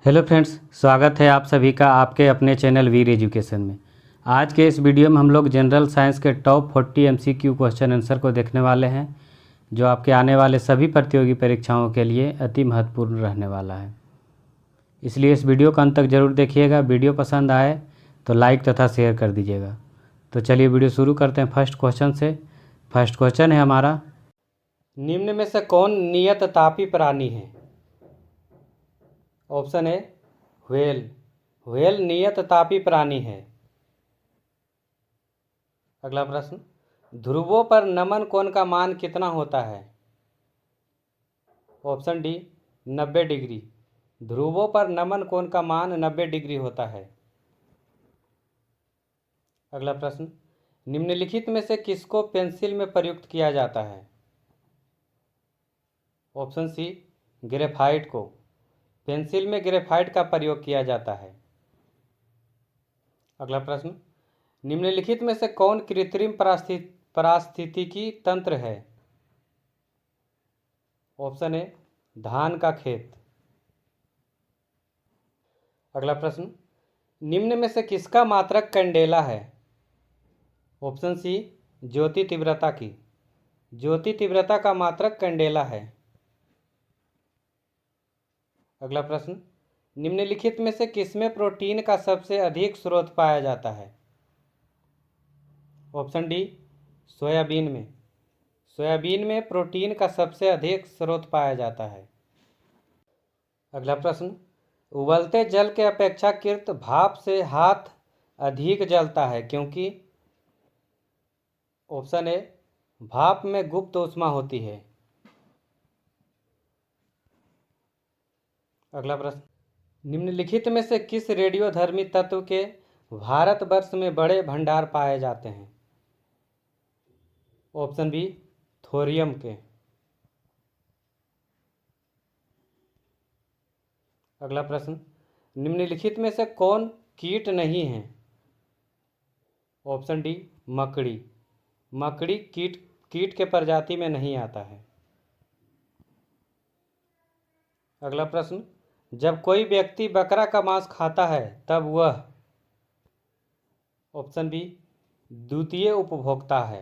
Hello friends, स्वागत है आप सभी का आपके अपने चैनल वीर एजुकेशन में। आज के इस वीडियो में हम लोग जनरल साइंस के टॉप 40 एमसीक्यू क्वेश्चन आंसर को देखने वाले हैं, जो आपके आने वाले सभी प्रतियोगी परीक्षाओं के लिए अति महत्वपूर्ण रहने वाला है। इसलिए इस वीडियो को अंत तक जरूर देखिएगा। वीडियो पसंद आए तो लाइक तथा शेयर कर दीजिएगा। तो चलिए वीडियो शुरू करते हैं फर्स्ट क्वेश्चन से। फर्स्ट क्वेश्चन है हमारा, निम्न में से कौन नियत तापी प्राणी है? Option A whale. व्हेल नियत तापी प्राणी है। अगला प्रश्न, ध्रुवों पर नमन कोण का मान कितना होता है? Option D 90 degree. ध्रुवों पर नमन कोण का मान 90 डिग्री होता है। अगला प्रश्न, निम्नलिखित में से किसको पेंसिल में प्रयुक्त किया जाता है? ऑप्शन सी ग्रेफाइट को। पेंसिल में ग्रेफाइट का प्रयोग किया जाता है। अगला प्रश्न, निम्नलिखित में से कौन कृत्रिम पारिस्थितिकी तंत्र है? ऑप्शन ए धान का खेत। अगला प्रश्न, निम्न में से किसका मात्रक कैंडेला है? ऑप्शन सी ज्योति तीव्रता की। ज्योति तीव्रता का मात्रक कैंडेला है। अगला प्रश्न, निम्नलिखित में से किसमें प्रोटीन का सबसे अधिक स्रोत पाया जाता है? ऑप्शन डी सोयाबीन में। सोयाबीन में प्रोटीन का सबसे अधिक स्रोत पाया जाता है। अगला प्रश्न, उबलते जल के अपेक्षाकृत भाप से हाथ अधिक जलता है क्योंकि? ऑप्शन ए भाप में गुप्त ऊष्मा होती है। अगला प्रश्न, निम्नलिखित में से किस रेडियोधर्मी तत्व के भारतवर्ष में बड़े भंडार पाए जाते हैं? ऑप्शन बी थोरियम के। अगला प्रश्न, निम्नलिखित में से कौन कीट नहीं है? ऑप्शन डी मकड़ी। मकड़ी कीट के प्रजाति में नहीं आता है। अगला प्रश्न, जब कोई व्यक्ति बकरा का मांस खाता है तब वह? ऑप्शन बी द्वितीय उपभोक्ता है।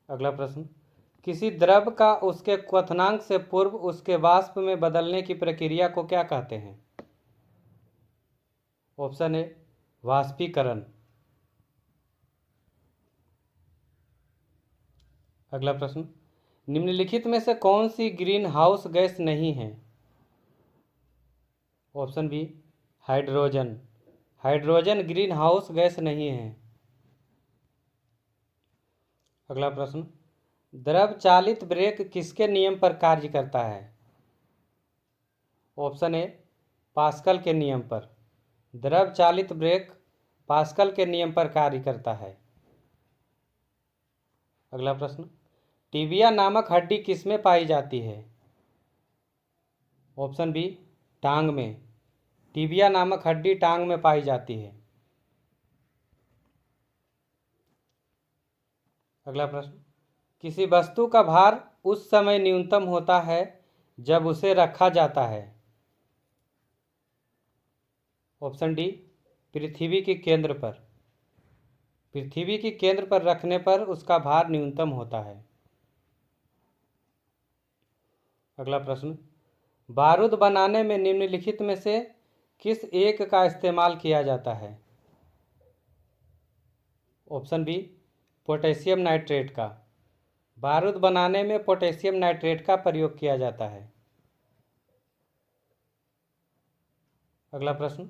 अगला प्रश्न, किसी द्रव का उसके क्वथनांक से पूर्व उसके वाष्प में बदलने की प्रक्रिया को क्या कहते हैं? ऑप्शन ए वाष्पीकरण। अगला प्रश्न, निम्नलिखित में से कौन सी ग्रीन हाउस गैस नहीं है? Option B hydrogen. Hydrogen green house gas नहीं है। अगला प्रश्न, द्रव चालित ब्रेक किसके नियम पर कार्य करता है? ऑप्शन ए पास्कल के नियम पर। द्रव चालित ब्रेक पास्कल के नियम पर कार्य करता है। अगला प्रश्न, टिबिया नामक हड्डी किसमें पाई जाती है? ऑप्शन बी टांग में। टिबिया नामक हड्डी टांग में पाई जाती है। अगला प्रश्न, किसी वस्तु का भार उस समय न्यूनतम होता है जब उसे रखा जाता है? ऑप्शन डी पृथ्वी के केंद्र पर। पृथ्वी के केंद्र पर रखने पर उसका भार न्यूनतम होता है। अगला प्रश्न, बारूद बनाने में निम्नलिखित में से किस एक का इस्तेमाल किया जाता है? ऑप्शन बी पोटेशियम नाइट्रेट का। बारूद बनाने में पोटेशियम नाइट्रेट का प्रयोग किया जाता है। अगला प्रश्न,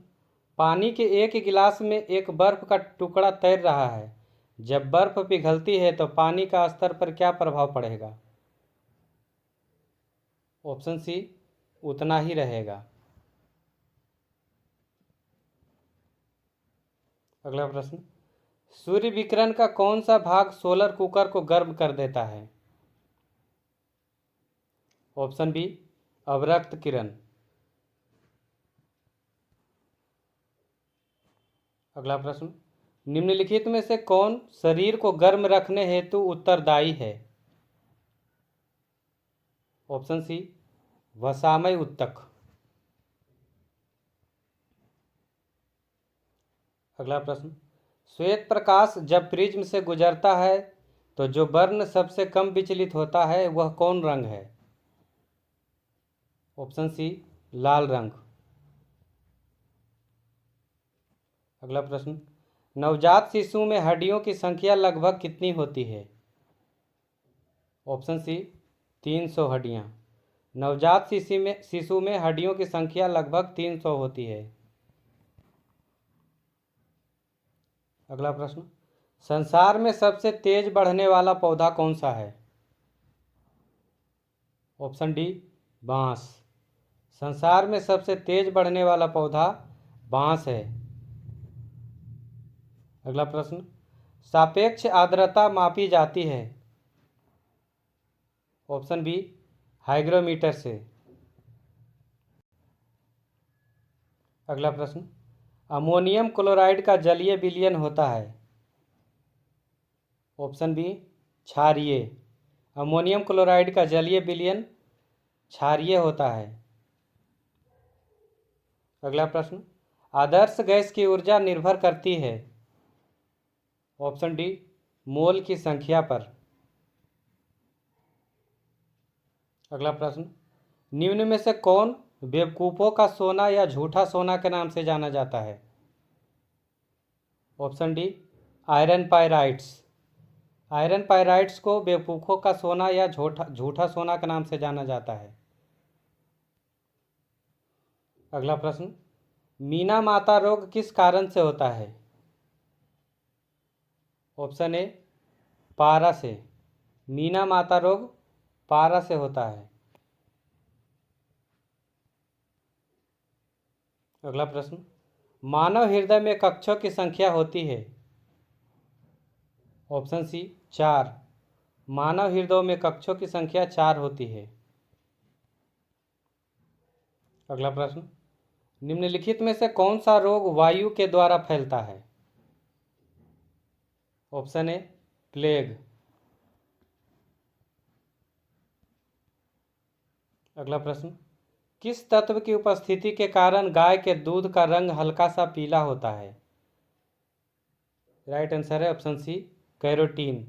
पानी के एक गिलास में एक बर्फ का टुकड़ा तैर रहा है। जब बर्फ पिघलती है तो पानी का स्तर पर क्या प्रभाव पड़ेगा? ऑप्शन सी उतना ही रहेगा। अगला प्रश्न, सूर्य विकिरण का कौन सा भाग सोलर कुकर को गर्म कर देता है? ऑप्शन बी अवरक्त किरण। अगला प्रश्न, निम्नलिखित में से कौन शरीर को गर्म रखने हेतु उत्तरदायी है? ऑप्शन सी वसामय उत्तक। अगला प्रश्न, श्वेत प्रकाश जब प्रिज्म से गुजरता है तो जो वर्ण सबसे कम विचलित होता है वह कौन रंग है? ऑप्शन सी, लाल रंग। अगला प्रश्न, नवजात शिशु में हड्डियों की संख्या लगभग कितनी होती है? ऑप्शन सी, 300 हड्डियां। नवजात शिशु में हड्डियों की संख्या लगभग 300 होती है। अगला प्रश्न, संसार में सबसे तेज बढ़ने वाला पौधा कौन सा है? ऑप्शन डी, बांस। संसार में सबसे तेज बढ़ने वाला पौधा बांस है। अगला प्रश्न, सापेक्ष आर्द्रता मापी जाती है? ऑप्शन बी, हाइग्रोमीटर से। अगला प्रश्न, अमोनियम क्लोराइड का जलीय विलयन होता है? ऑप्शन बी, क्षारीय। अमोनियम क्लोराइड का जलीय विलयन क्षारीय होता है। अगला प्रश्न, आदर्श गैस की ऊर्जा निर्भर करती है? ऑप्शन डी, मोल की संख्या पर। अगला प्रश्न, निम्न में से कौन बेवकूफ़ों का सोना या झूठा सोना के नाम से जाना जाता है? Option D, iron pyrites. Iron pyrites को बेवकूफ़ों का सोना या झूठा सोना के नाम से जाना जाता है। अगला प्रश्न, मीना माता रोग किस कारण से होता है? ऑप्शन ए, पारा से। मीना माता रोग पारा से होता है। अगला प्रश्न, मानव हृदय में कक्षों की संख्या होती है? Option C, 4। मानव हृदय में कक्षों की संख्या 4 होती है। अगला प्रश्न, निम्नलिखित में से कौन सा रोग वायु के द्वारा फैलता है? Option A, plague. अगला प्रश्न, किस तत्व की उपस्थिति के कारण गाय के दूध का रंग हल्का सा पीला होता है? राइट आंसर है ऑप्शन सी, कैरोटीन।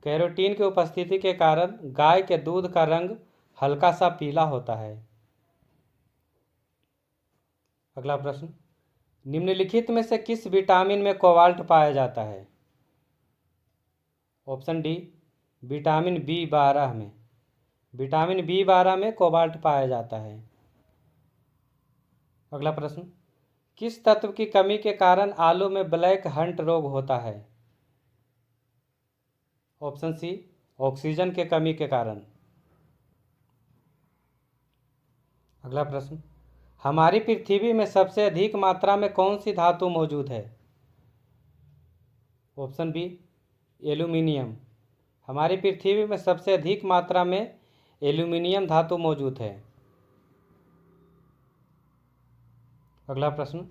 कैरोटीन की उपस्थिति के कारण गाय के दूध का रंग हल्का सा पीला होता है। अगला प्रश्न, निम्नलिखित में से किस विटामिन में कोबाल्ट पाया जाता है? ऑप्शन डी, विटामिन बी12 में। विटामिन बी12 में कोबाल्ट पाया जाता है। अगला प्रश्न, किस तत्व की कमी के कारण आलू में ब्लैक हंट रोग होता है? ऑप्शन सी, ऑक्सीजन के कमी के कारण। अगला प्रश्न, हमारी पृथ्वी में सबसे अधिक मात्रा में कौन सी धातु मौजूद है? Option B, aluminium. हमारी पृथ्वी में सबसे अधिक मात्रा में एल्यूमिनियम धातु मौजूद है। अगला प्रश्न,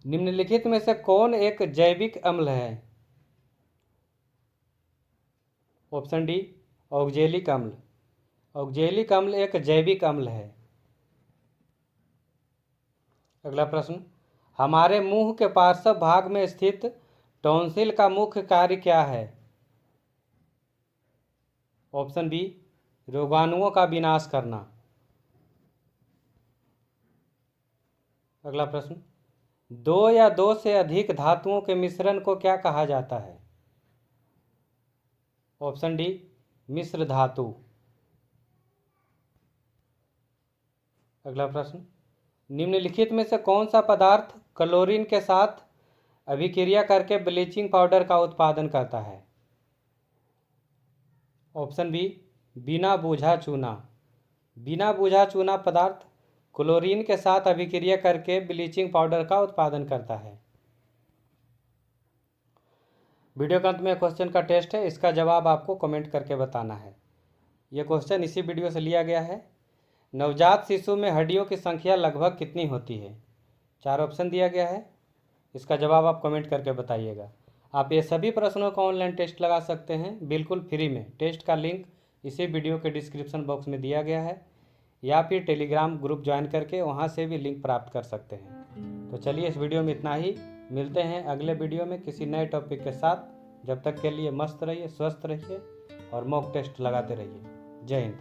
निम्नलिखित में से कौन एक जैविक अम्ल है? ऑप्शन डी, ऑक्जेलिक अम्ल। ऑक्जेलिक अम्ल एक जैविक अम्ल है। अगला प्रश्न, हमारे मुंह के पार्श्व भाग में स्थित टॉन्सिल का मुख्य कार्य क्या है? ऑप्शन बी, रोगाणुओं का विनाश करना। अगला प्रश्न, दो या दो से अधिक धातुओं के मिश्रण को क्या कहा जाता है? ऑप्शन डी, मिश्र धातु। अगला प्रश्न, निम्नलिखित में से कौन सा पदार्थ क्लोरीन के साथ अभिक्रिया करके ब्लीचिंग पाउडर का उत्पादन करता है? ऑप्शन बी, बिना बूझा चूना। बिना बूझा चूना पदार्थ क्लोरीन के साथ अभिक्रिया करके ब्लीचिंग पाउडर का उत्पादन करता है। वीडियो के अंत में क्वेश्चन का टेस्ट है, इसका जवाब आपको कमेंट करके बताना है। यह क्वेश्चन इसी वीडियो से लिया गया है। नवजात शिशु में हड्डियों की संख्या लगभग कितनी होती है? 4 ऑप्शन दिया गया है, इसका जवाब आप कमेंट करके बताइएगा। आप ये सभी प्रश्नों का ऑनलाइन टेस्ट लगा सकते हैं बिल्कुल फ्री में। टेस्ट का लिंक इसी वीडियो के डिस्क्रिप्शन बॉक्स में दिया गया है। या फिर टेलीग्राम ग्रुप ज्वाइन करके वहाँ से भी लिंक प्राप्त कर सकते हैं। तो चलिए इस वीडियो में इतना ही, मिलते हैं अगले वीडियो में किसी नए टॉपिक के साथ। जब तक के लिए मस्त रहिए, स्वस्थ रहिए और मॉक टेस्ट लगाते रहिए। जय हिंद।